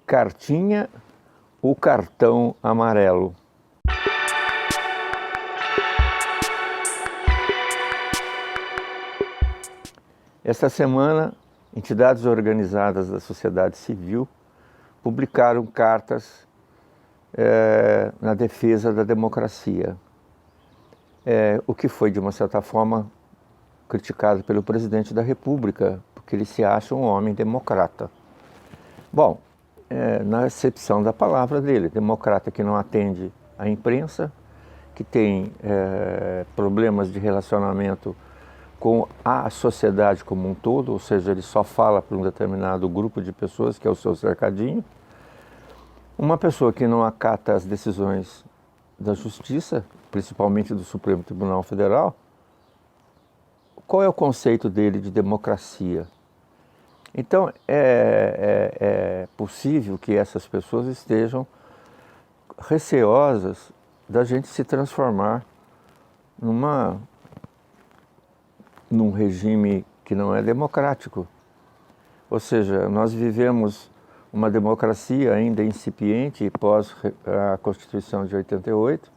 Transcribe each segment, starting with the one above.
Cartinha, o cartão amarelo. Esta semana, entidades organizadas da sociedade civil publicaram cartas na defesa da democracia, o que foi, de uma certa forma, criticado pelo presidente da República, porque ele se acha um homem democrata. Bom, na acepção da palavra dele, democrata que não atende à imprensa, que tem problemas de relacionamento com a sociedade como um todo, ou seja, ele só fala para um determinado grupo de pessoas, que é o seu cercadinho. Uma pessoa que não acata as decisões da Justiça, principalmente do Supremo Tribunal Federal. Qual é o conceito dele de democracia? Então, é possível que essas pessoas estejam receosas da gente se transformar num regime que não é democrático. Ou seja, nós vivemos uma democracia ainda incipiente pós a Constituição de 88,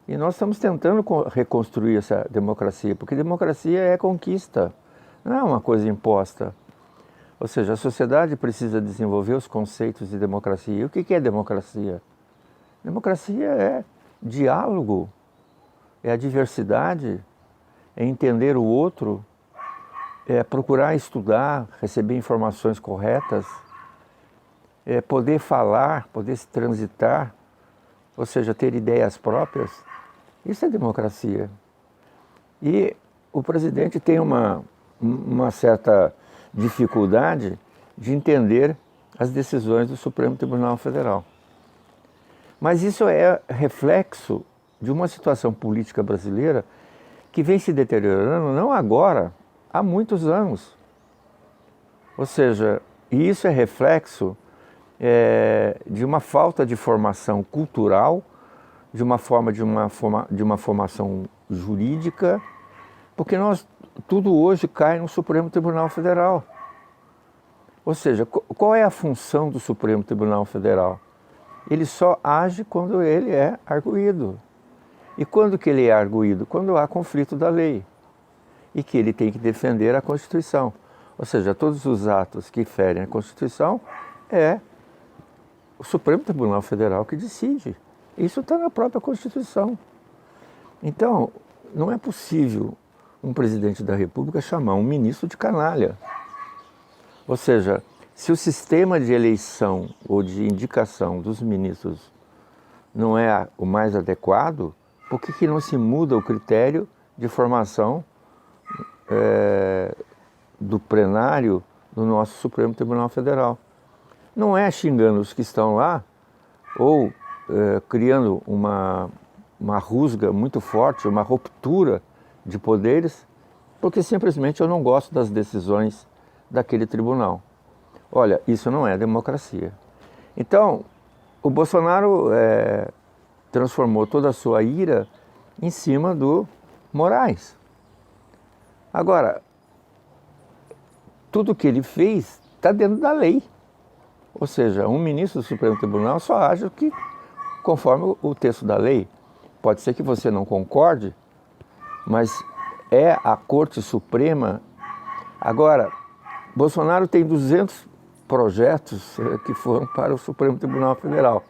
e nós estamos tentando reconstruir essa democracia, porque democracia é conquista, não é uma coisa imposta. Ou seja, a sociedade precisa desenvolver os conceitos de democracia. E o que é democracia? Democracia é diálogo, é a diversidade, é entender o outro, é procurar estudar, receber informações corretas, é poder falar, poder se transitar, ou seja, ter ideias próprias. Isso é democracia. E o presidente tem uma certa dificuldade de entender as decisões do Supremo Tribunal Federal. Mas isso é reflexo de uma situação política brasileira que vem se deteriorando, não agora, há muitos anos. Ou seja, e isso é reflexo de uma falta de formação cultural, de uma formação jurídica, porque tudo hoje cai no Supremo Tribunal Federal. Ou seja, qual é a função do Supremo Tribunal Federal? Ele só age quando ele é arguido. E quando que ele é arguido? Quando há conflito da lei. E que ele tem que defender a Constituição. Ou seja, todos os atos que ferem a Constituição é o Supremo Tribunal Federal que decide. Isso está na própria Constituição. Então, não é possível um presidente da República chamar um ministro de canalha. Ou seja, se o sistema de eleição ou de indicação dos ministros não é o mais adequado, por que não se muda o critério de formação do plenário do nosso Supremo Tribunal Federal? Não é xingando os que estão lá ou criando uma rusga muito forte, uma ruptura de poderes, porque simplesmente eu não gosto das decisões daquele tribunal. Olha, isso não é democracia. Então, o Bolsonaro transformou toda a sua ira em cima do Moraes. Agora, tudo que ele fez está dentro da lei. Ou seja, um ministro do Supremo Tribunal só age conforme o texto da lei. Pode ser que você não concorde, mas é a Corte Suprema. Agora, Bolsonaro tem 200 projetos que foram para o Supremo Tribunal Federal.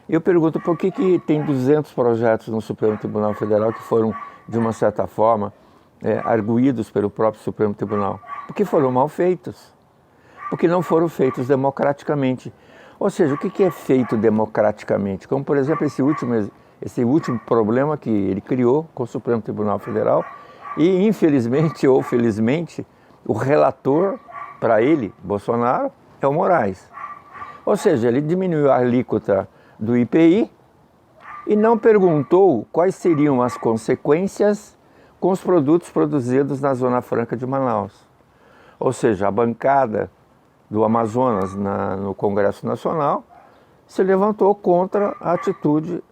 Eu pergunto por que tem 200 projetos no Supremo Tribunal Federal que foram, de uma certa forma, arguídos pelo próprio Supremo Tribunal? Porque foram mal feitos. Porque não foram feitos democraticamente. Ou seja, o que é feito democraticamente? Como, por exemplo, esse último problema que ele criou com o Supremo Tribunal Federal e, infelizmente ou felizmente, o relator para ele, Bolsonaro, é o Moraes. Ou seja, ele diminuiu a alíquota do IPI e não perguntou quais seriam as consequências com os produtos produzidos na Zona Franca de Manaus. Ou seja, a bancada do Amazonas no Congresso Nacional se levantou contra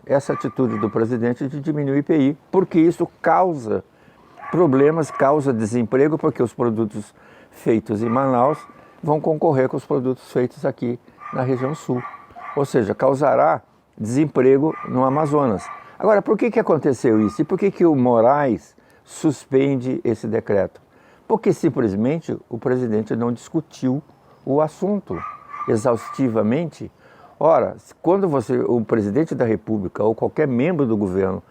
essa atitude do presidente de diminuir o IPI, porque isso causa problemas, causa desemprego, porque os produtos feitos em Manaus vão concorrer com os produtos feitos aqui na região sul, ou seja, causará desemprego no Amazonas. Agora, por que aconteceu isso? E por que o Moraes suspende esse decreto? Porque simplesmente o presidente não discutiu o assunto exaustivamente. Ora, quando o presidente da República ou qualquer membro do governo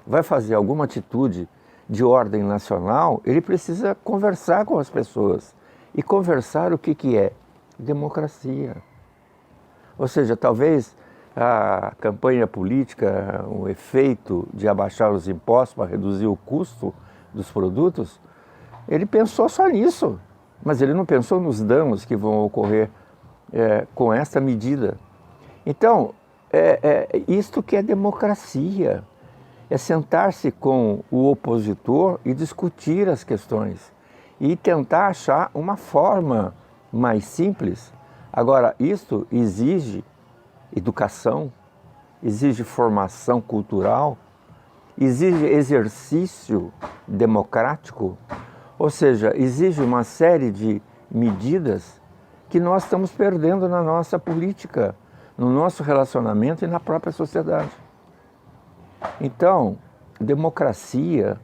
vai fazer alguma atitude de ordem nacional, ele precisa conversar com as pessoas. E conversar o que é? Democracia. Ou seja, talvez a campanha política, o efeito de abaixar os impostos para reduzir o custo dos produtos, ele pensou só nisso, mas ele não pensou nos danos que vão ocorrer com essa medida. Então, isto que é democracia, é sentar-se com o opositor e discutir as questões e tentar achar uma forma mais simples. Agora, isto exige educação, exige formação cultural, exige exercício democrático, ou seja, exige uma série de medidas que nós estamos perdendo na nossa política, no nosso relacionamento e na própria sociedade. Então, democracia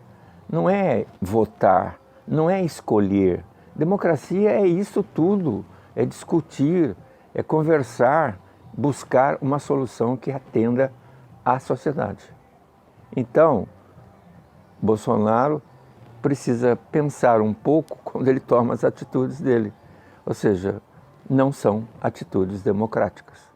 não é votar, não é escolher. Democracia é isso tudo, é discutir, é conversar, buscar uma solução que atenda à sociedade. Então, Bolsonaro precisa pensar um pouco quando ele toma as atitudes dele. Ou seja, não são atitudes democráticas.